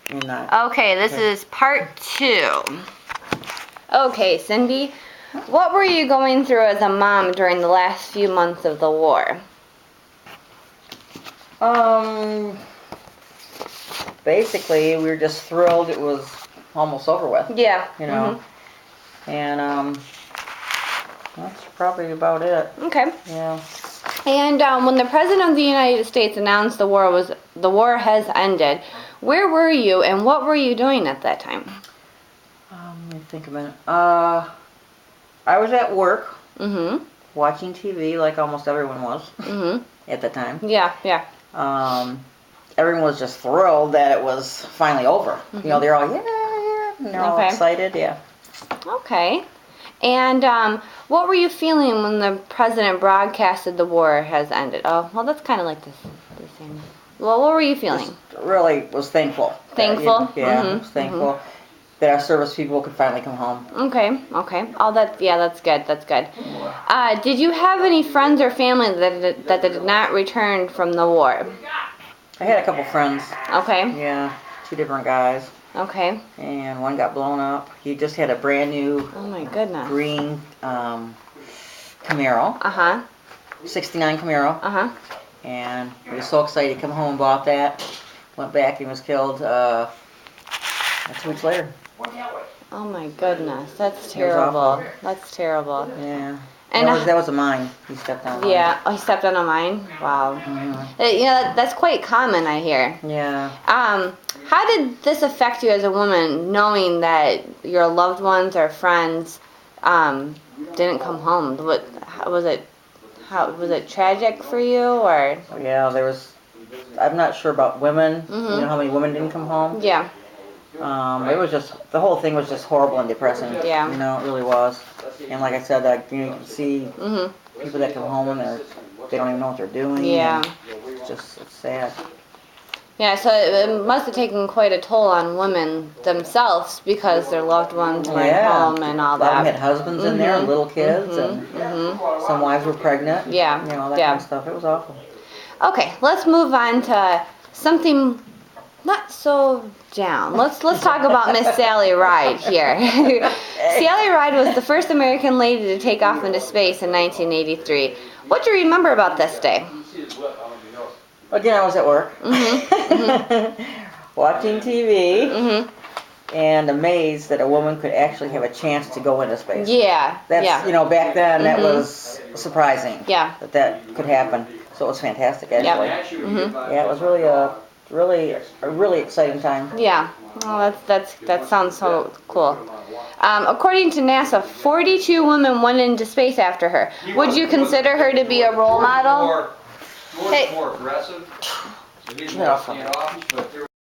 in that. Okay, this is part 2. Okay, Cindy, what were you going through as a mom during the last few months of the war? Basically, we were just thrilled it was almost over with. Yeah. You know, and that's probably about it. Okay. Yeah. And when the President of the United States announced the war has ended, where were you and what were you doing at that time? Let me think a minute. I was at work. Watching TV like almost everyone was at the time. Yeah, yeah. Everyone was just thrilled that it was finally over. You know, they're all, yeah, and they're all excited, yeah. Okay. And what were you feeling when the president broadcasted the war has ended? Oh, well, that's kind of like the same. Well, what were you feeling? Just really was thankful. Thankful? Yeah, was thankful that our service people could finally come home. Okay, okay. Oh, that's good, that's good. Did you have any friends or family that did not return from the war? I had a couple friends. Okay. Yeah, 2 different guys. Okay. And one got blown up. He just had a brand new oh my goodness, green Camaro. 69 Camaro. And he was so excited to come home and bought that. Went back and was killed 2 weeks later. Oh my goodness, that's terrible. That's terrible. Yeah. And that was a mine. He stepped on. Yeah. Oh, he stepped on a mine. Wow. You know, that's quite common, I hear. Yeah. How did this affect you as a woman, knowing that your loved ones or friends didn't come home? Was it tragic for you, or? Yeah, there was. I'm not sure about women. You know how many women didn't come home? Yeah. It was just, the whole thing was just horrible and depressing. Yeah. You know, it really was. And like I said, you can see people that come home and they don't even know what they're doing. Yeah. It's sad. Yeah, so it must have taken quite a toll on women themselves because their loved ones were at home and all that. Some had husbands in there and little kids, and some wives were pregnant. Yeah. You know, all that kind of stuff. It was awful. Okay, let's move on to something not so down. Let's talk about Miss Sally Ride here. Sally Ride was the first American lady to take off into space in 1983. What do you remember about this day? Again, I was at work. Watching TV. And amazed that a woman could actually have a chance to go into space. Yeah. That's, you know, back then that was surprising. Yeah. That could happen. So it was fantastic, actually. Yeah, it was really a really exciting time. Yeah. Well, that sounds so cool. According to NASA, 42 women went into space after her. Would you consider her to be a role model? More aggressive. So he's more standoffish, but